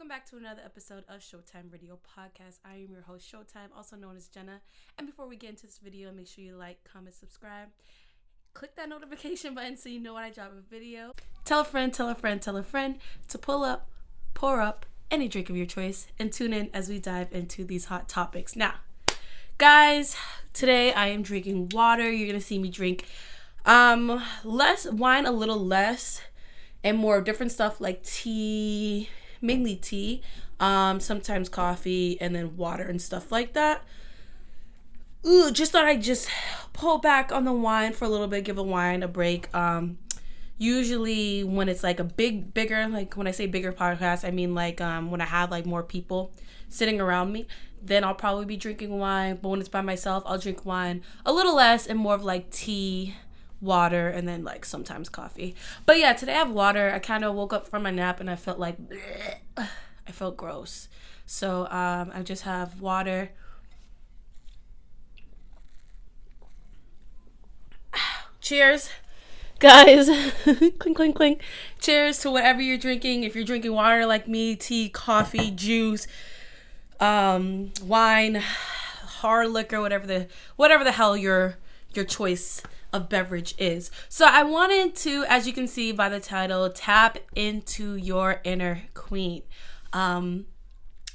Welcome back to another episode of Showtime Radio Podcast. I am your host, Showtime, also known as Jenna. And before we get into this video, make sure you like, comment, subscribe. Click that notification button so you know when I drop a video. Tell a friend, tell a friend, tell a friend to pull up, pour up any drink of your choice, and tune in as we dive into these hot topics. Now, guys, today I am drinking water. You're going to see me drink less wine, a little less, and more different stuff like tea, mainly tea, sometimes coffee, and then water and stuff like that. Just thought I'd just pull back on the wine for a little bit, give a wine a break. Usually when it's like a bigger, like when I say bigger podcast, I mean like when I have like more people sitting around me, then I'll probably be drinking wine. But when it's by myself, I'll drink wine a little less and more of like tea, water, and then like sometimes coffee. But yeah, today I have water. I kind of woke up from my nap and I felt like bleh. I felt gross, so I just have water. Cheers, guys. Clink clink clink. Cheers to whatever you're drinking. If you're drinking water like me, tea, coffee, juice, wine, hard liquor, whatever the hell your choice of beverage is. So I wanted to, as you can see by the title, tap into your inner queen.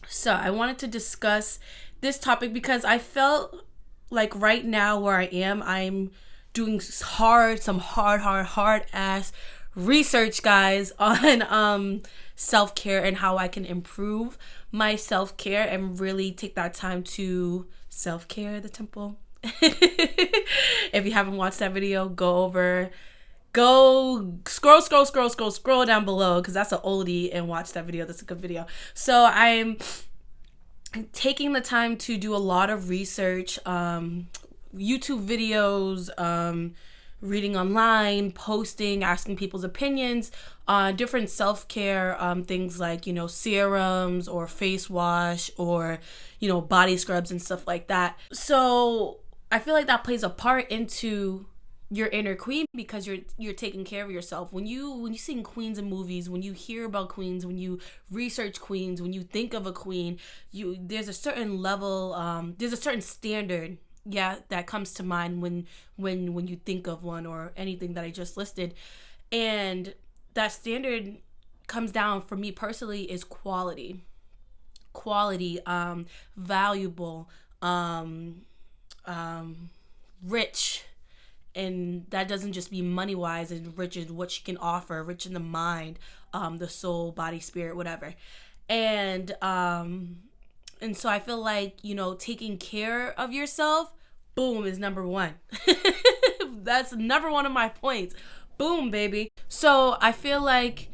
So I wanted to discuss this topic because I felt like right now where I am, I'm doing some hard ass research, guys, on self-care and how I can improve my self-care and really take that time to self-care the temple. If you haven't watched that video, go scroll down below, because that's an oldie, and watch that video. That's a good video. So I'm taking the time to do a lot of research, YouTube videos, reading online, posting, asking people's opinions on different self-care things like, serums or face wash or, body scrubs and stuff like that. So I feel like that plays a part into your inner queen because you're taking care of yourself. When you see queens in movies, when you hear about queens, when you research queens, when you think of a queen, there's a certain level, there's a certain standard, that comes to mind when you think of one or anything that I just listed. And that standard comes down for me personally is quality, valuable, rich. And that doesn't just be money wise, and rich is what she can offer, rich in the mind, the soul, body, spirit, whatever. And so I feel like, taking care of yourself, boom, is number one. That's number one of my points. Boom, baby. So I feel like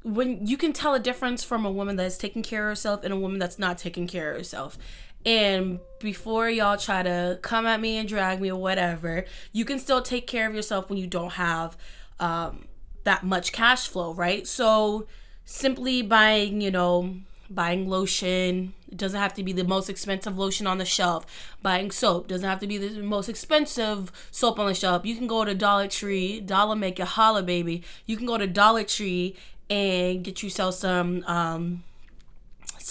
when you can tell a difference from a woman that's taking care of herself and a woman that's not taking care of herself. And before y'all try to come at me and drag me or whatever, you can still take care of yourself when you don't have that much cash flow, right? So simply buying lotion. It doesn't have to be the most expensive lotion on the shelf. Buying soap doesn't have to be the most expensive soap on the shelf. You can go to Dollar Tree, dollar make you holla, baby. You can go to Dollar Tree and get yourself some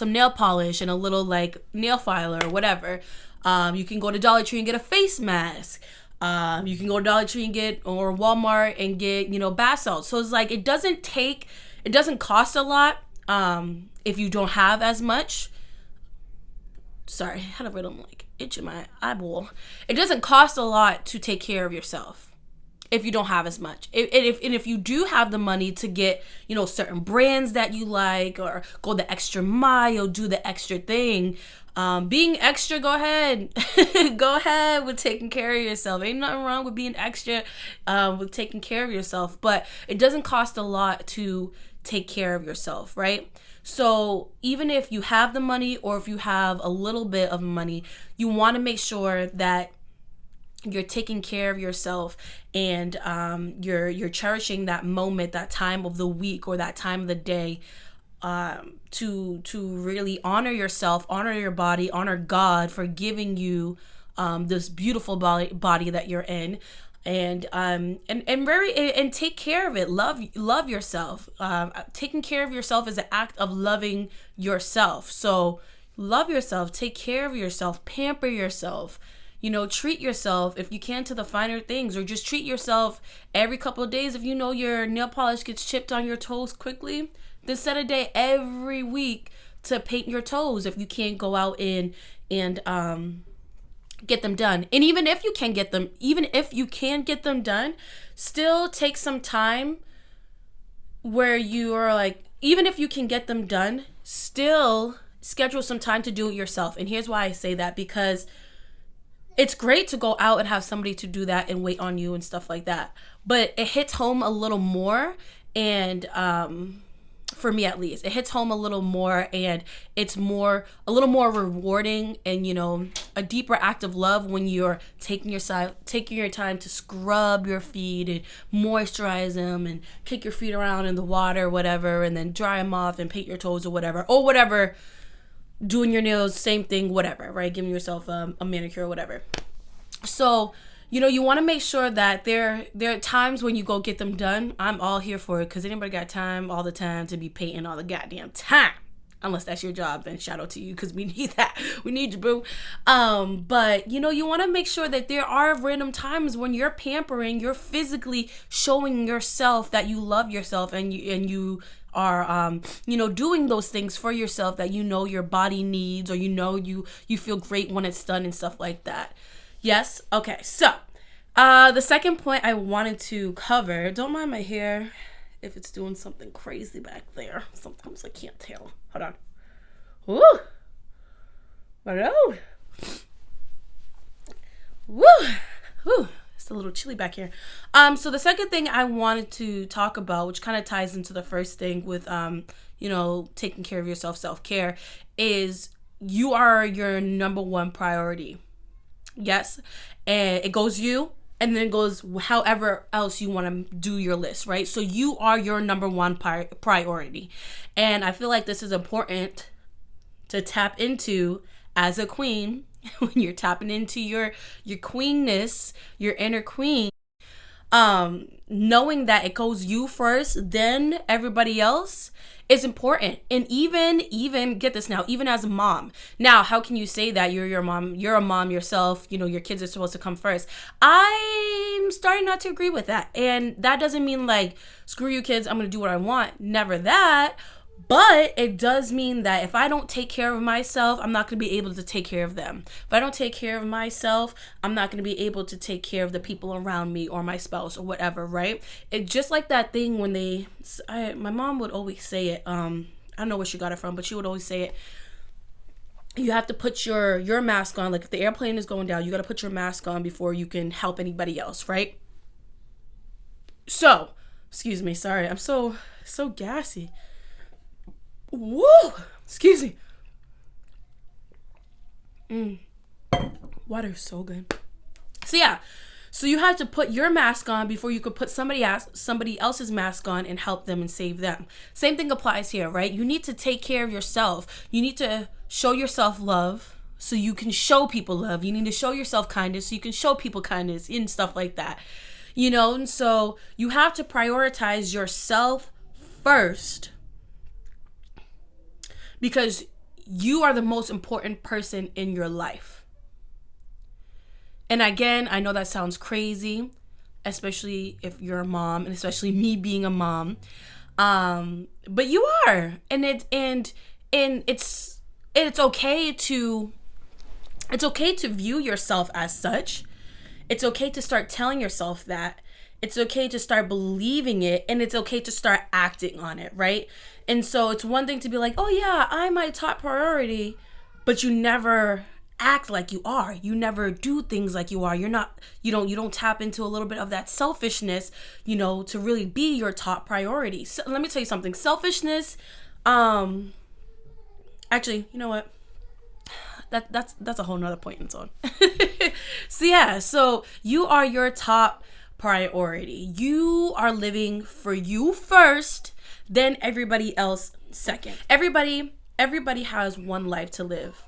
nail polish and a little like nail filer or whatever. You can go to Dollar Tree and get a face mask. You can go to Dollar Tree and or Walmart and get, bath salts. So it's like, it doesn't cost a lot if you don't have as much. Sorry, I had a rhythm like itch in my eyeball. It doesn't cost a lot to take care of yourself if you don't have as much. If you do have the money to get, certain brands that you like, or go the extra mile, do the extra thing, being extra, go ahead. Go ahead with taking care of yourself. Ain't nothing wrong with being extra, with taking care of yourself, but it doesn't cost a lot to take care of yourself, right? So even if you have the money, or if you have a little bit of money, you want to make sure that you're taking care of yourself, and you're cherishing that moment, that time of the week, or that time of the day, to really honor yourself, honor your body, honor God for giving you this beautiful body that you're in, And take care of it. Love yourself. Taking care of yourself is an act of loving yourself. So love yourself, take care of yourself, pamper yourself. Treat yourself if you can to the finer things, or just treat yourself every couple of days. If you know your nail polish gets chipped on your toes quickly, then set a day every week to paint your toes if you can't go out and get them done. And even if you can get them done, still take some time where you are like, even if you can get them done, still schedule some time to do it yourself. And here's why I say that: because it's great to go out and have somebody to do that and wait on you and stuff like that, but it hits home a little more. And for me, at least, it hits home a little more, and it's a little more rewarding, and a deeper act of love when you're taking your time to scrub your feet and moisturize them and kick your feet around in the water, whatever, and then dry them off and paint your toes or whatever, doing your nails, same thing, whatever, right? Giving yourself a manicure or whatever. So you want to make sure that there are times when you go get them done. I'm all here for it, because anybody got time all the time to be painting all the goddamn time? Unless that's your job, then shout out to you, because we need that. We need you, boo. But you want to make sure that there are random times when you're pampering, you're physically showing yourself that you love yourself, and you are doing those things for yourself that your body needs, or you feel great when it's done and stuff like that. Yes? Okay, so the second point I wanted to cover, don't mind my hair if it's doing something crazy back there. Sometimes I can't tell. Hold on. Woo! Hello! Woo! Woo! It's a little chilly back here. So the second thing I wanted to talk about, which kind of ties into the first thing with taking care of yourself, self-care, is you are your number one priority. Yes, and it goes you, and then it goes however else you want to do your list, right? So you are your number one priority. And I feel like this is important to tap into as a queen. When you're tapping into your queenness, your inner queen, knowing that it goes you first, then everybody else, is important. And even get this now, even as a mom. Now, how can you say that you're your mom? You're a mom yourself. Your kids are supposed to come first. I'm starting not to agree with that. And that doesn't mean like, screw you kids, I'm going to do what I want. Never that. But it does mean that if I don't take care of myself, I'm not going to be able to take care of them. If I don't take care of myself, I'm not going to be able to take care of the people around me or my spouse or whatever, right? It's just like that thing when my mom would always say it. I don't know where she got it from, but she would always say it. You have to put your mask on. Like if the airplane is going down, you got to put your mask on before you can help anybody else, right? So, excuse me, sorry. I'm so gassy. Woo! Excuse me. Water is so good. So yeah. So you have to put your mask on before you could put somebody else's mask on and help them and save them. Same thing applies here, right? You need to take care of yourself. You need to show yourself love so you can show people love. You need to show yourself kindness so you can show people kindness and stuff like that. And so you have to prioritize yourself first. Because you are the most important person in your life. And again, I know that sounds crazy, especially if you're a mom, and especially me being a mom. But you are. And it's okay to view yourself as such. It's okay to start telling yourself that. It's okay to start believing it, and it's okay to start acting on it, right? And so it's one thing to be like, oh yeah, I'm my top priority, but you never act like you are. You never do things like you are. You don't tap into a little bit of that selfishness, to really be your top priority. So let me tell you something. Selfishness, actually, you know what? That's a whole nother point in its own. So yeah, so you are your top priority. You are living for you first, then everybody else second. Everybody has one life to live.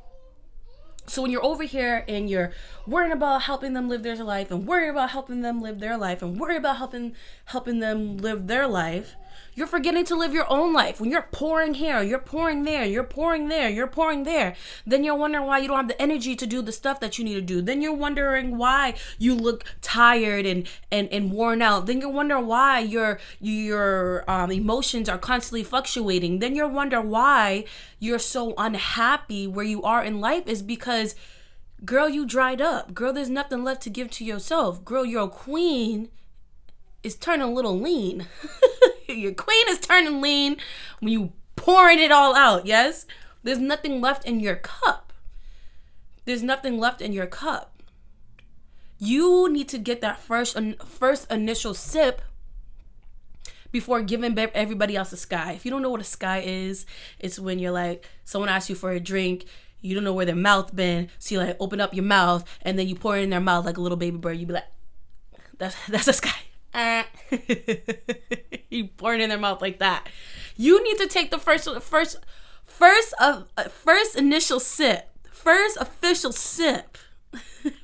So when you're over here and you're worrying about helping them live their life and worrying about helping them live their life and worrying about helping them live their life, you're forgetting to live your own life. When you're pouring here, you're pouring there, you're pouring there, you're pouring there, then you're wondering why you don't have the energy to do the stuff that you need to do. Then you're wondering why you look tired and worn out. Then you're wondering why your emotions are constantly fluctuating. Then you're wondering why you're so unhappy where you are in life is because, girl, you dried up. Girl, there's nothing left to give to yourself. Girl, your queen is turning a little lean. Your queen is turning lean when you pouring it all out, yes? There's nothing left in your cup. There's nothing left in your cup. You need to get that first initial sip before giving everybody else a sky. If you don't know what a sky is, it's when you're like, someone asks you for a drink, you don't know where their mouth been, so you like open up your mouth and then you pour it in their mouth like a little baby bird. You be like, that's a sky. You pour it in their mouth like that. You need to take the first initial sip, first official sip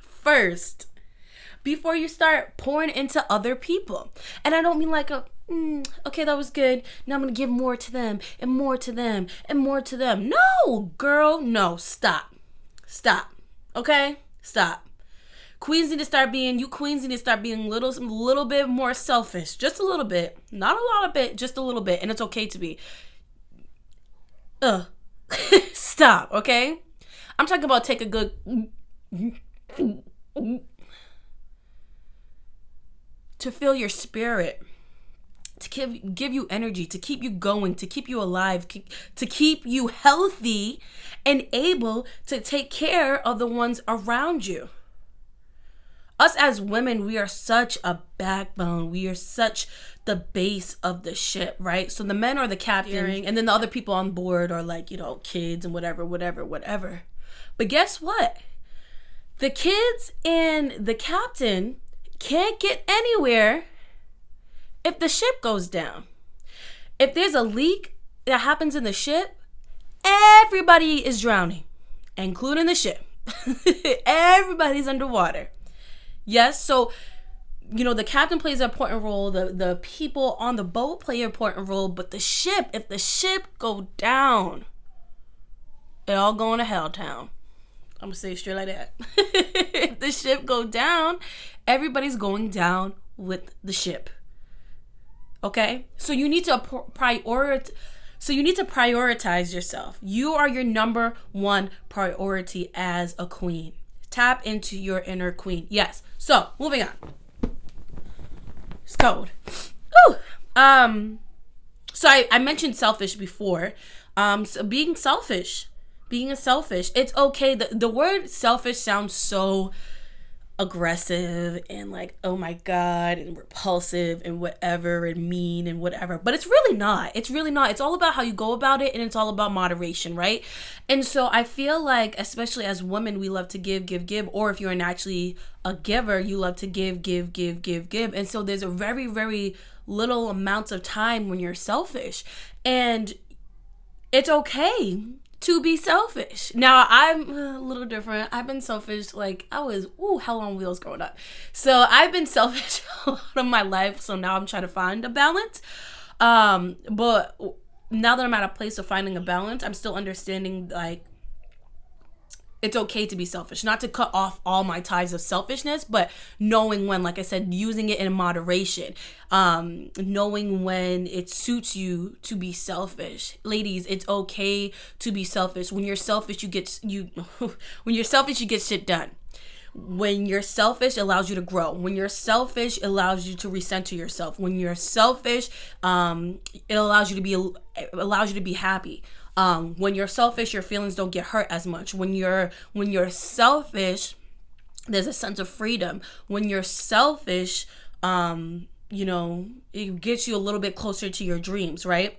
first before you start pouring into other people. And I don't mean like okay, that was good, now I'm gonna give more to them and more to them and more to them. No, girl, no, stop, okay, stop. Queens need to start being little bit more selfish. Just a little bit. Not a lot of bit, just a little bit. And it's okay to be. Stop, okay? I'm talking about take a good to fill your spirit, to give you energy, to keep you going, to keep you alive, to keep you healthy and able to take care of the ones around you. Us as women, we are such a backbone. We are such the base of the ship, right? So the men are the captain, and then the other people on board are like, kids and whatever. But guess what? The kids and the captain can't get anywhere if the ship goes down. If there's a leak that happens in the ship, everybody is drowning, including the ship. Everybody's underwater. Yes, so, the captain plays an important role. The people on the boat play an important role. But the ship, if the ship go down, it all going to Helltown. I'm going to say it straight like that. If the ship go down, everybody's going down with the ship. Okay? So you need to prioritize yourself. You are your number one priority as a queen. Tap into your inner queen. Yes. So, moving on. It's cold. Whew. So I mentioned selfish before. So being selfish, it's okay. The word selfish sounds so aggressive and like, oh my God, and repulsive and whatever and mean and whatever. But it's really not. It's all about how you go about it, and it's all about moderation, right? And so I feel like, especially as women, we love to give, or if you're naturally a giver, you love to give. And so there's a very, very little amounts of time when you're selfish. And it's okay to be selfish. Now, I'm a little different. I've been selfish like I was, hell on wheels growing up. So I've been selfish a lot of my life. So now I'm trying to find a balance. But now that I'm at a place of finding a balance, I'm still understanding like it's okay to be selfish, not to cut off all my ties of selfishness, but knowing when, like I said, using it in moderation, knowing when it suits you to be selfish. Ladies, it's okay to be selfish. When you're selfish, when you're selfish, you get shit done. When you're selfish, it allows you to grow. When you're selfish, it allows you to recenter yourself. When you're selfish, it allows you to be happy. When you're selfish, your feelings don't get hurt as much. When you're selfish, there's a sense of freedom. When you're selfish, it gets you a little bit closer to your dreams, right?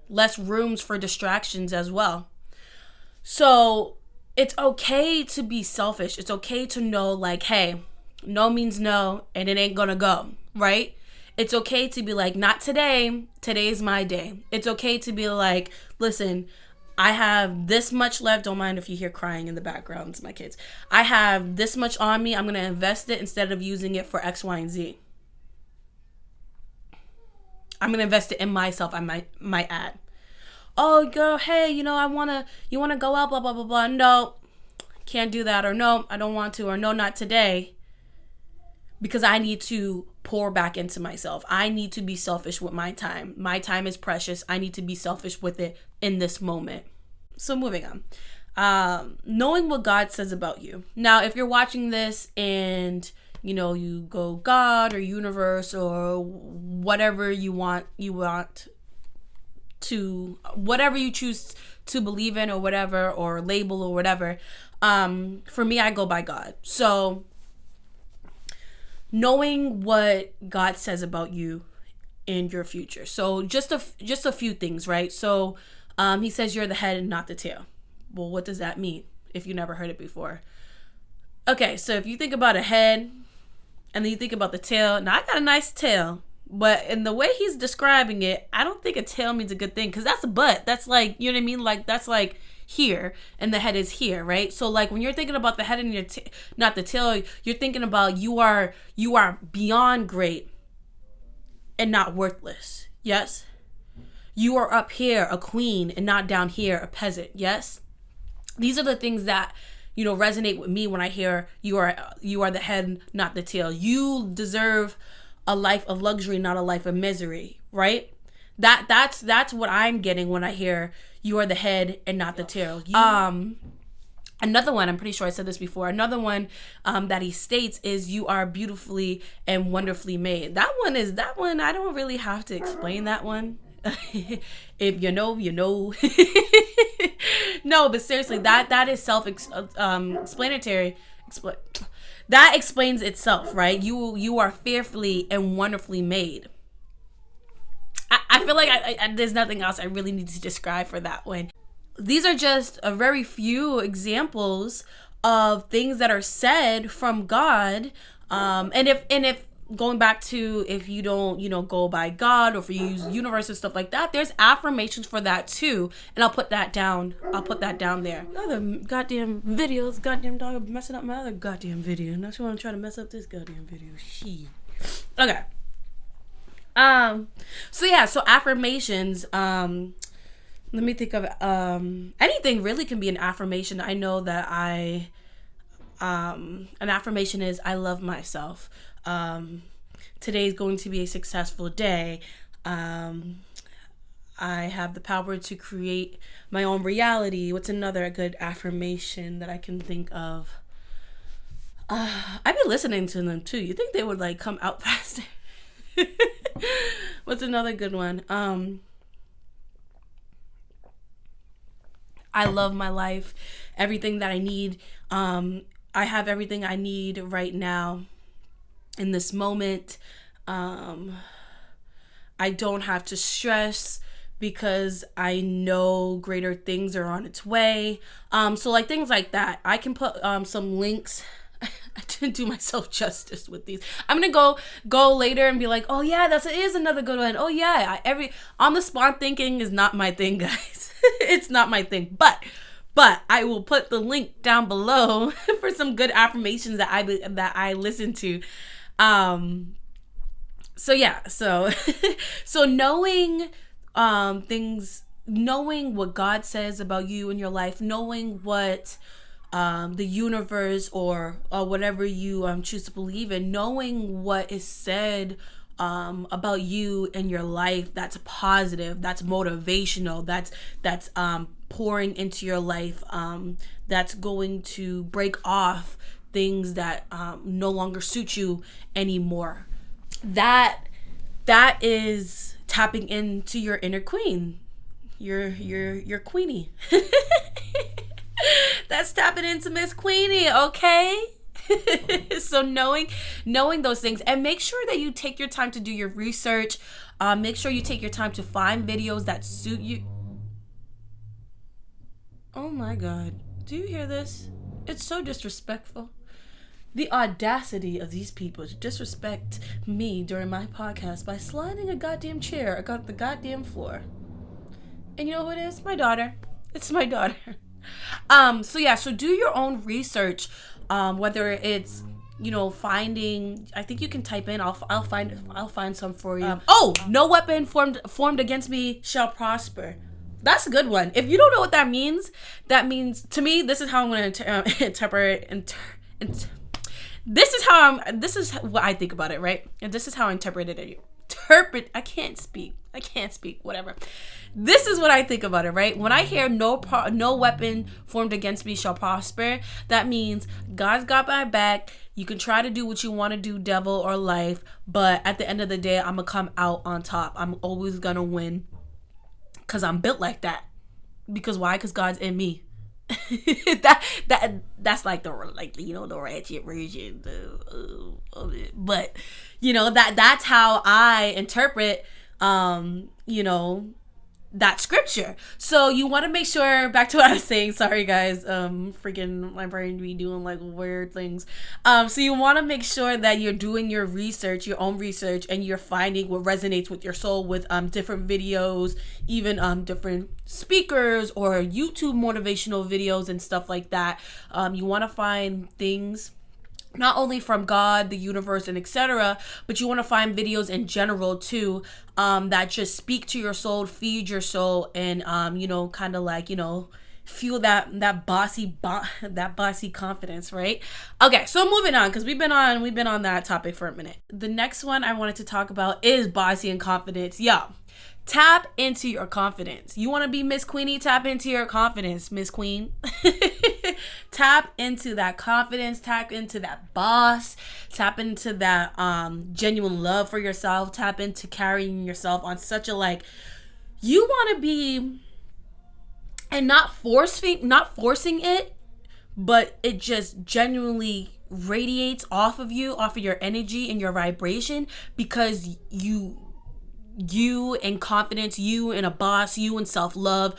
Less rooms for distractions as well. So it's okay to be selfish. It's okay to know like, hey, no means no, and it ain't gonna go, right? It's okay to be like, not today. Today's my day. It's okay to be like, listen, I have this much left. Don't mind if you hear crying in the background. It's my kids. I have this much on me. I'm going to invest it instead of using it for X, Y, and Z. I'm going to invest it in myself, I might add. Oh, girl, hey, you want to go out, blah, blah, blah, blah. No, can't do that. Or no, I don't want to. Or no, not today. Because I need to pour back into myself. I need to be selfish with my time. My time is precious. I need to be selfish with it in this moment. So moving on. Knowing what God says about you. Now, if you're watching this and, you go God or universe or whatever you want to, whatever you choose to believe in or whatever, or label or whatever. For me, I go by God. So knowing what God says about you in your future. So just a few things, right? So he says you're the head and not the tail. Well, what does that mean if you never heard it before? Okay, so if you think about a head and then you think about the tail, now I got a nice tail, but in the way he's describing it, I don't think a tail means a good thing, because that's a butt. That's like, you know what I mean? Like, that's like here and the head is here, right? So like when you're thinking about the head and your not the tail, you're thinking about you are beyond great and not worthless. Yes, you are up here a queen and not down here a peasant. Yes, these are the things that resonate with me when I hear you are the head, not the tail. You deserve a life of luxury, not a life of misery, right? That's what I'm getting when I hear you are the head and not the tail. Another one, I'm pretty sure I said this before, another one that he states is you are beautifully and wonderfully made. That one, I don't really have to explain that one. If you know, you know. No, but seriously, that is self-explanatory. That explains itself, right? You are fearfully and wonderfully made. I feel like I there's nothing else I really need to describe for that one. These are just a very few examples of things that are said from God. And if going back to, if you don't, go by God, or if you use universe and stuff like that, there's affirmations for that too. And I'll put that down there. Other goddamn videos, goddamn dog messing up my other goddamn video. And that's why I'm trying to mess up this goddamn video. Okay. So affirmations, let me think of, anything really can be an affirmation. I know that an affirmation is, I love myself. Today's going to be a successful day. I have the power to create my own reality. What's another good affirmation that I can think of? I've been listening to them too. You think they would like come out faster? What's another good one? I love my life. Everything that I need. I have everything I need right now in this moment. I don't have to stress because I know greater things are on its way. So like things like that. I can put some links. I didn't do myself justice with these. I'm gonna go later and be like, oh yeah, that is another good one. Oh yeah, on the spot thinking is not my thing, guys. It's not my thing. But I will put the link down below for some good affirmations that I listen to. So yeah, so knowing things, knowing what God says about you and your life, knowing what the universe or whatever you choose to believe in, knowing what is said about you and your life that's positive, that's motivational, that's pouring into your life, that's going to break off things that no longer suit you anymore. That is tapping into your inner queen, your queenie. That's tapping into Miss Queenie, okay? So knowing those things, and make sure that you take your time to do your research. Make sure you take your time to find videos that suit you. Oh my God, do you hear this? It's so disrespectful. The audacity of these people to disrespect me during my podcast by sliding a goddamn chair across the goddamn floor. And you know who it is? My daughter. It's my daughter. So yeah, so do your own research, whether it's, you know, finding, I think you can type in, I'll find some for you. No weapon formed against me shall prosper. That's a good one. If you don't know what that means to me, this is how I'm going to interpret this is what I think about it, right? And this is how I interpreted it. I can't speak, whatever. This is what I think about it, right? When I hear no weapon formed against me shall prosper, that means God's got my back. You can try to do what you want to do, devil or life, but at the end of the day, I'm gonna come out on top. I'm always gonna win, because I'm built like that. Because why? Because God's in me. That's like the, you know, the ratchet version of it. But you know, that's how I interpret you know, that scripture. So you want to make sure, back to what I was saying, sorry guys, freaking my brain be doing like weird things. So you want to make sure that you're doing your research, your own research, and you're finding what resonates with your soul, with different videos, even different speakers or YouTube motivational videos and stuff like that. You want to find things not only from God, the universe, and etc., but you want to find videos in general too, that just speak to your soul, feed your soul, and you know, kind of like, you know, fuel that bossy confidence, right? Okay, so moving on, because we've been on that topic for a minute. The next one I wanted to talk about is bossy and confidence. Tap into your confidence. You want to be Miss Queenie? Tap into your confidence, Miss Queen. Tap into that confidence. Tap into that boss. Tap into that genuine love for yourself. Tap into carrying yourself on such a, like, you want to be, and not forcing it, but it just genuinely radiates off of you, off of your energy and your vibration, because you and confidence, you and a boss, you and self-love,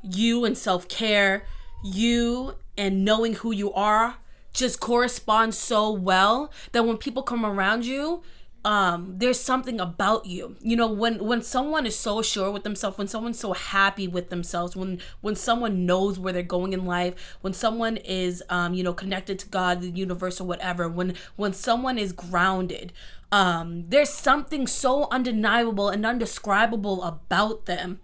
you and self-care, you and knowing who you are just corresponds so well that when people come around you, there's something about you. You know, when someone is so sure with themselves, when someone's so happy with themselves, when someone knows where they're going in life, when someone is you know, connected to God, the universe, or whatever, when someone is grounded, there's something so undeniable and undescribable about them,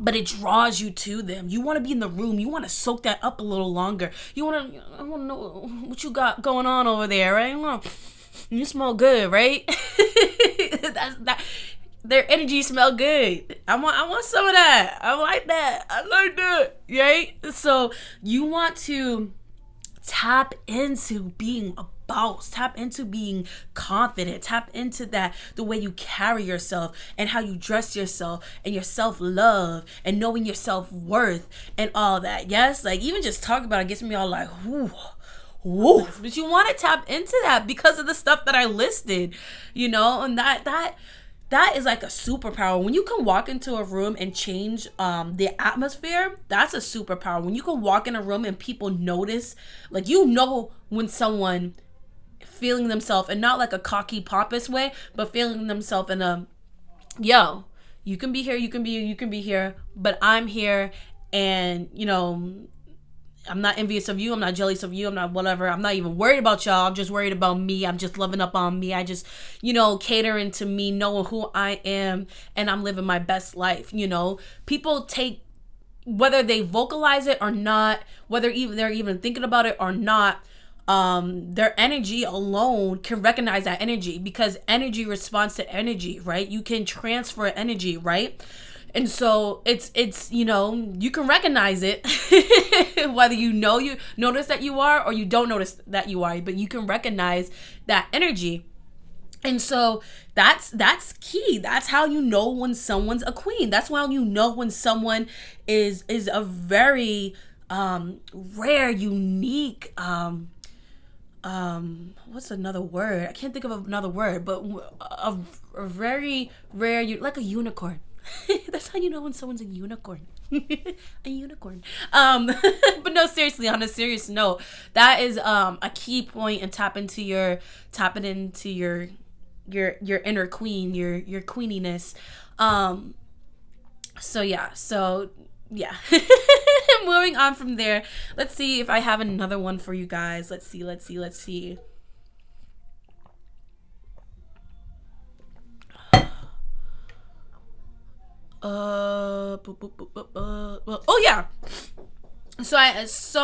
but it draws you to them. You want to be in the room. You want to soak that up a little longer. I want to know what you got going on over there, right? You smell good, right? Their energy smell good. I want some of that. I like that, right? So you want to tap into being a boss, tap into being confident, tap into that, the way you carry yourself and how you dress yourself and your self-love and knowing your self-worth and all that. Yes, like even just talking about it gets me all like, whoo. But you want to tap into that because of the stuff that I listed, you know, and that is like a superpower. When you can walk into a room and change the atmosphere, that's a superpower. When you can walk in a room and people notice, like, you know, when someone feeling themselves, and not like a cocky pompous way, but feeling themselves in a, yo, you can be here, you can be here, but I'm here, and you know, I'm not envious of you. I'm not jealous of you. I'm not whatever. I'm not even worried about y'all. I'm just worried about me. I'm just loving up on me. I just, you know, catering to me, knowing who I am, and I'm living my best life. You know, people take, whether they vocalize it or not, whether even they're even thinking about it or not, their energy alone can recognize that energy, because energy responds to energy, right? You can transfer energy, right? And so it's you know, you can recognize it whether you notice that you are or you don't notice that you are, but you can recognize that energy. And so that's key. That's how you know when someone's a queen. That's how you know when someone is a very rare, unique, what's another word? I can't think of another word, but a very rare, like a unicorn. That's how you know when someone's a unicorn. A unicorn. But no, seriously, on a serious note, that is a key point, and tapping into your inner queen, your queeniness. So yeah, so yeah. Moving on from there, let's see if I have another one for you guys. Let's see. Oh yeah. So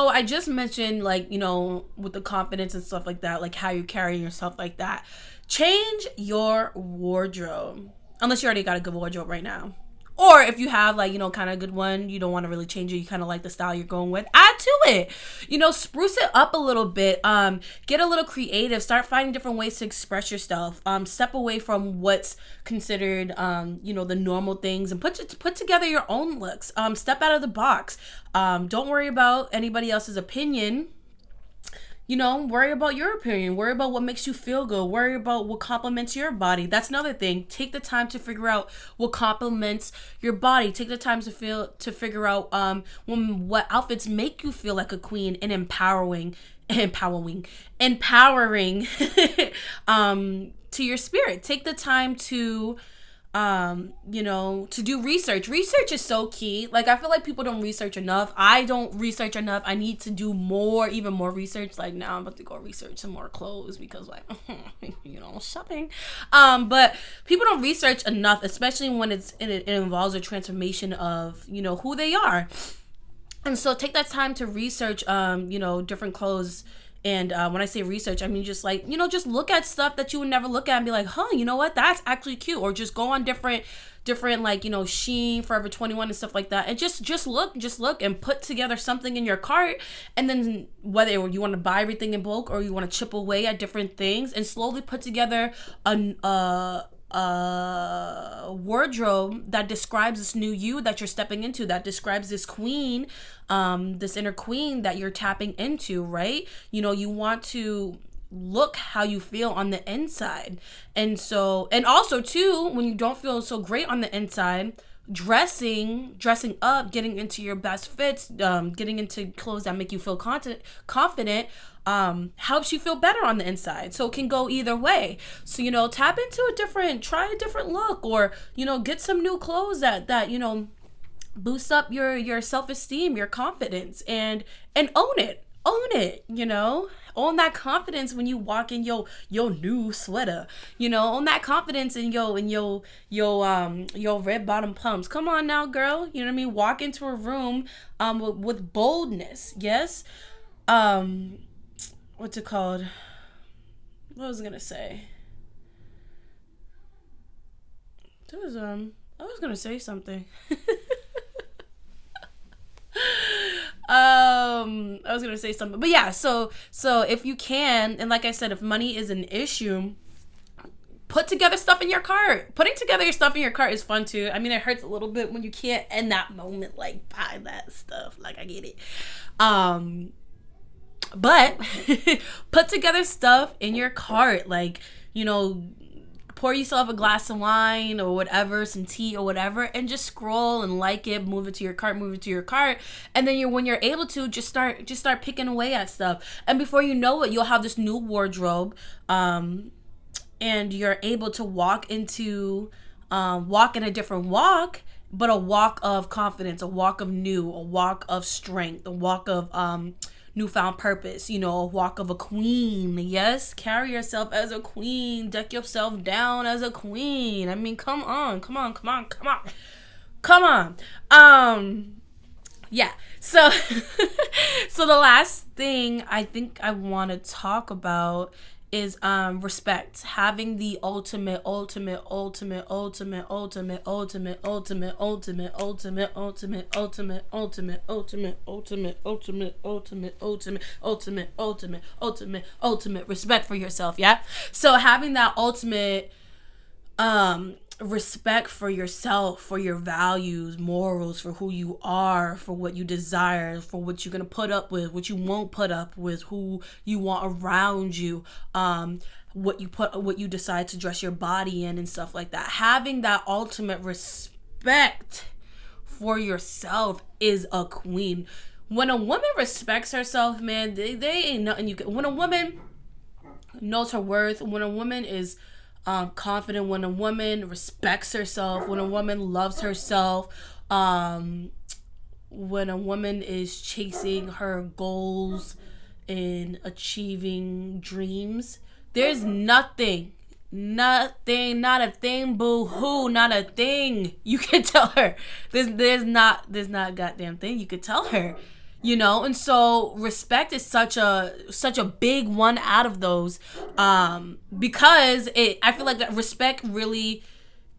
I just mentioned, like, you know, with the confidence and stuff like that, like how you carry yourself like that. Change your wardrobe. Unless you already got a good wardrobe right now. Or if you have, like, you know, kind of a good one, you don't want to really change it, you kind of like the style you're going with, add to it. You know, spruce it up a little bit. Get a little creative. Start finding different ways to express yourself. Step away from what's considered, you know, the normal things, and put together your own looks. Step out of the box. Don't worry about anybody else's opinion. You know, worry about your opinion. Worry about what makes you feel good. Worry about what complements your body. That's another thing. Take the time to figure out what complements your body. Take the time to figure out what outfits make you feel like a queen, and empowering to your spirit. Take the time to you know, to do research. Research is so key. Like, I feel like people don't research enough. I don't research enough. I need to do even more research. Like, now I'm about to go research some more clothes because, like, you know, shopping. But people don't research enough, especially when it involves a transformation of, you know, who they are. And so take that time to research, you know, different clothes. And when I say research, I mean just, like, you know, just look at stuff that you would never look at and be like, huh, you know what, that's actually cute. Or just go on different like, you know, Shein, Forever 21 and stuff like that, and just look and put together something in your cart. And then whether you want to buy everything in bulk or you want to chip away at different things and slowly put together a wardrobe that describes this new you that you're stepping into, that describes this queen, this inner queen that you're tapping into, right? You know, you want to look how you feel on the inside. And also too, when you don't feel so great on the inside, dressing up, getting into your best fits, getting into clothes that make you feel confident, helps you feel better on the inside. So it can go either way. So, you know, try a different look, or, you know, get some new clothes that, you know, boost up your self-esteem, your confidence, and own it, you know. Own that confidence when you walk in your new sweater, you know. Own that confidence in your red bottom pumps. Come on now, girl. You know what I mean? Walk into a room with boldness. Yes. What's it called? What was I gonna say? I was gonna say something. I was gonna say something, but yeah, so if you can, and like I said, if money is an issue, put together stuff in your cart. Putting together your stuff in your cart is fun too. I mean, it hurts a little bit when you can't in that moment, like, buy that stuff. Like, I get it. But put together stuff in your cart, like, you know, pour yourself a glass of wine or whatever, some tea or whatever, and just scroll and like it, move it to your cart, and then when you're able to, just start picking away at stuff. And before you know it, you'll have this new wardrobe, and you're able to walk in a different walk, but a walk of confidence, a walk of new, a walk of strength, a walk of newfound purpose, you know, a walk of a queen. Yes, carry yourself as a queen, deck yourself down as a queen. I mean, come on. Yeah. So so the last thing I think I want to talk about is respect. Having the ultimate respect for yourself. Yeah. So having that ultimate respect for yourself, for your values, morals, for who you are, for what you desire, for what you're gonna put up with, what you won't put up with, who you want around you, what you decide to dress your body in and stuff like that. Having that ultimate respect for yourself is a queen. When a woman respects herself, man, they ain't nothing you can. When a woman knows her worth, when a woman is confident, when a woman respects herself, when a woman loves herself, when a woman is chasing her goals and achieving dreams, there's nothing, not a thing, boo-hoo, not a thing you can tell her. There's not a goddamn thing you could tell her, and so respect is such a big one out of those, because I feel like that respect really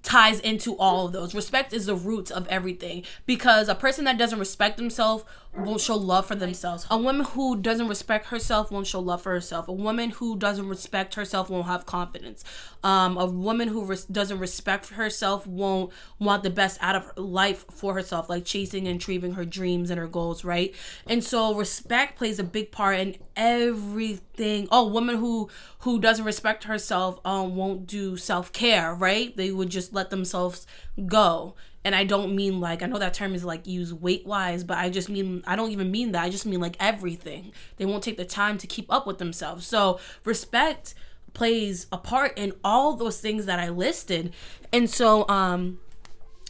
ties into all of those. Respect is the roots of everything, because a person that doesn't respect themselves won't show love for themselves. A woman who doesn't respect herself won't show love for herself. A woman who doesn't respect herself won't have confidence. A woman who doesn't respect herself won't want the best out of her life for herself, like chasing and achieving her dreams and her goals, right? And so respect plays a big part in everything. A woman who doesn't respect herself won't do self-care, right? They would just let themselves go. And I don't mean I know that term is used weight-wise, but I don't even mean that. I just mean everything. They won't take the time to keep up with themselves. So respect plays a part in all those things that I listed. And so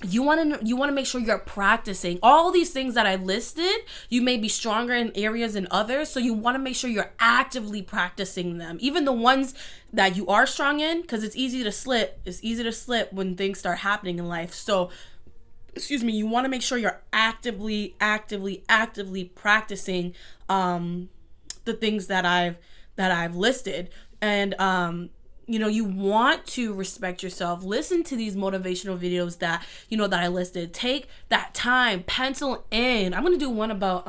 you want to make sure you're practicing all these things that I listed. You may be stronger in areas than others, so you want to make sure you're actively practicing them, even the ones that you are strong in, because it's easy to slip when things start happening in life. So you want to make sure you're actively practicing the things that I've listed. And you want to respect yourself. Listen to these motivational videos that I listed. Take that time, pencil in. I'm gonna do one about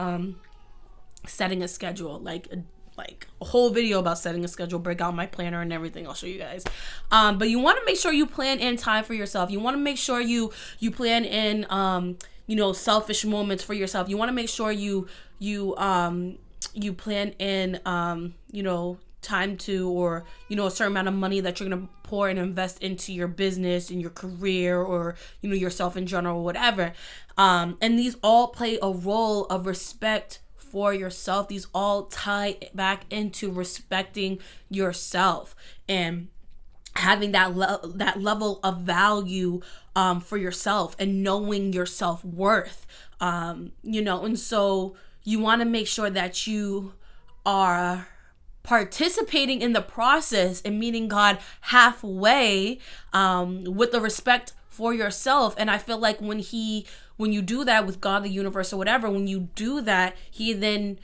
setting a schedule, like a whole video about setting a schedule, break out my planner and everything. I'll show you guys. But you want to make sure you plan in time for yourself. You want to make sure you plan in selfish moments for yourself. You want to make sure you plan in time to, or a certain amount of money that you're gonna pour and invest into your business and your career, or yourself in general, whatever. And these all play a role of respect for yourself. These all tie back into respecting yourself and having that level of value for yourself and knowing your self-worth. And so you want to make sure that you are participating in the process and meeting God halfway, with the respect for yourself. And I feel like when you do that with God, the universe, or whatever, when you do that, he in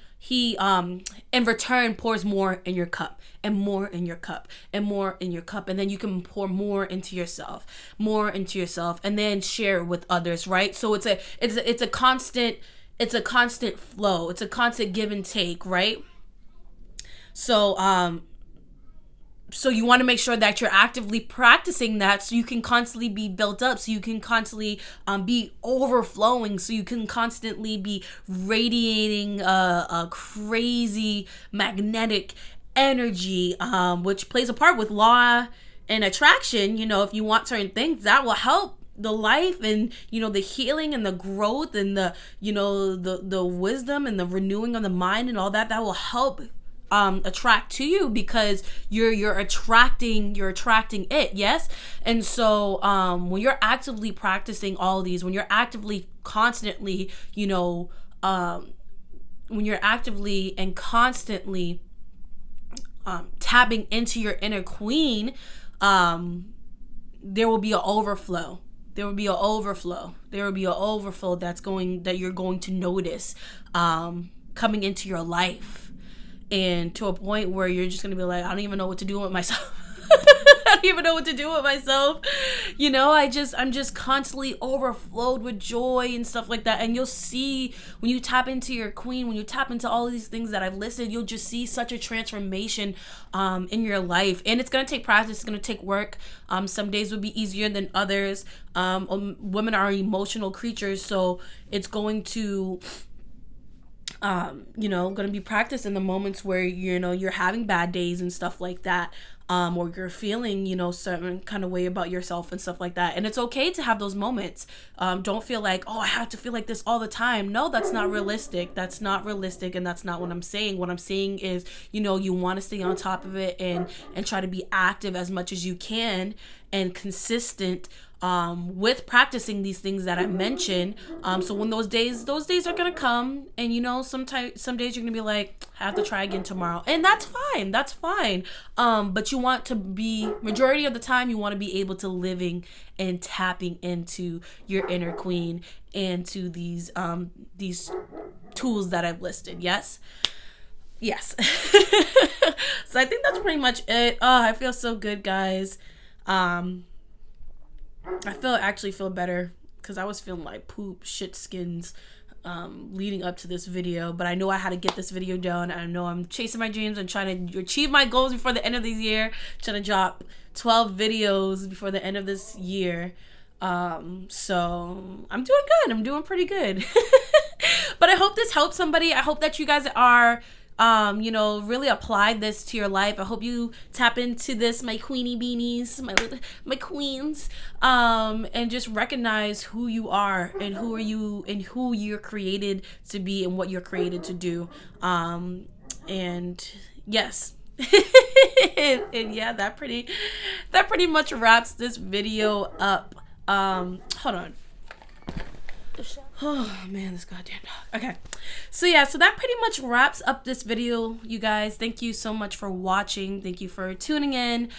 return pours more in your cup, and more in your cup, and more in your cup, and then you can pour more into yourself, and then share with others, right? So it's a constant flow. It's a constant give and take, right? So you want to make sure that you're actively practicing that, so you can constantly be built up, so you can constantly be overflowing, so you can constantly be radiating a crazy magnetic energy, which plays a part with law and attraction. If you want certain things, that will help the life and the healing and the growth and the the wisdom and the renewing of the mind and all that will help attract to you, because you're attracting it. Yes. And so when you're actively practicing all of these, when you're actively constantly when you're actively and constantly tapping into your inner queen, there will be an overflow. There will be an overflow that you're going to notice coming into your life. And to a point where you're just going to be like, I don't even know what to do with myself. I'm just constantly overflowed with joy and stuff like that. And you'll see when you tap into your queen, when you tap into all of these things that I've listed, you'll just see such a transformation in your life. And it's going to take practice. It's going to take work. Some days will be easier than others. Women are emotional creatures, so it's going to going to be practiced in the moments where you're having bad days and stuff like that, or you're feeling certain kind of way about yourself and stuff like that. And it's okay to have those moments. Don't feel like, I have to feel like this all the time. No, that's not realistic. And that's not what I'm saying. What I'm saying is, you want to stay on top of it and try to be active as much as you can and consistent with practicing these things that I mentioned. So when those days are gonna come, and you know, some days you're gonna be like, I have to try again tomorrow, and that's fine. But you want to be, majority of the time, you want to be able to living and tapping into your inner queen and to these tools that I've listed. Yes. So I think that's pretty much it. Oh, I feel so good, guys. I actually feel better, because I was feeling like poop shit skins leading up to this video, but I know I had to get this video done. I know I'm chasing my dreams and trying to achieve my goals before the end of the year, trying to drop 12 videos before the end of this year. So I'm doing good. I'm doing pretty good. But I hope this helps somebody. I hope that you guys are really apply this to your life. I hope you tap into this, my queenie beanies, my queens, and just recognize who you are and who you're created to be and what you're created to do. And yes. And yeah, that pretty much wraps this video up. Hold on. Oh man, this goddamn dog. Okay, so yeah, so that pretty much wraps up this video, you guys. Thank you so much for watching. Thank you for tuning in.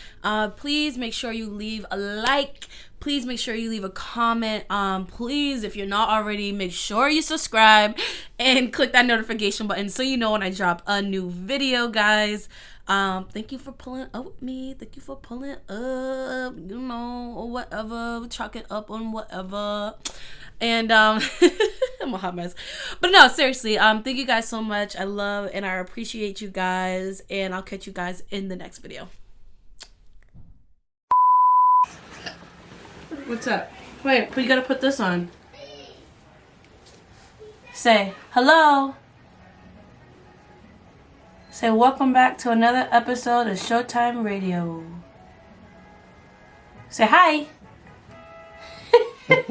Please make sure you leave a like. Please make sure you leave a comment. Please, if you're not already, make sure you subscribe and click that notification button so you know when I drop a new video, guys. Thank you for pulling up with me. Thank you for pulling up, or whatever, chalking up on whatever. And I'm a hot mess, but no, seriously, thank you guys so much. I love and I appreciate you guys, and I'll catch you guys in the next video. What's up? Wait, you gotta put this on. Say hello. Say welcome back to another episode of Showtime Radio. Say hi. I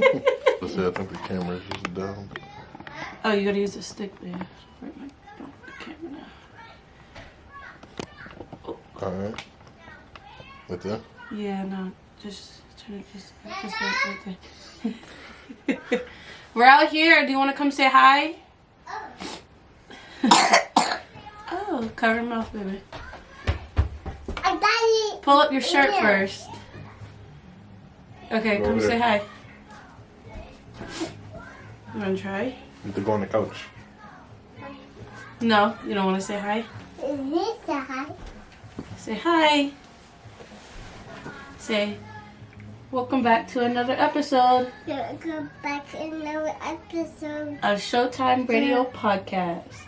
think the camera is just down. Oh, you gotta use the stick there. Where's the camera now? Oh. Alright. Right there? Yeah, no. Just turn it just right there. We're out here. Do you want to come say hi? Oh, cover your mouth, baby. Pull up your shirt first. Okay, come say hi. You want to try? You have to go on the couch. No, you don't want to say hi? Say hi. Say hi. Say, welcome back to another episode. Welcome back to another episode of Showtime Radio Podcast.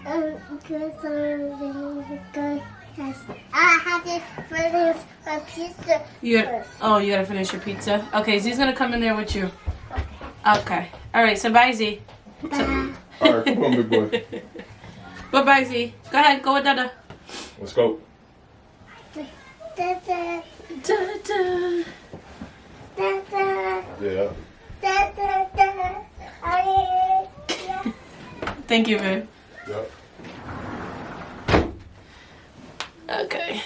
I have to finish my pizza first. You gotta finish your pizza? Okay, Z's gonna come in there with you. Okay. Alright, so bye, Z. Alright, come on, big boy. Bye-bye, Z. Go ahead, go with Dada. Let's go. Da-da, Da-da. da-da, Yeah. da-da, da-da. Thank you, babe. Yep. Okay.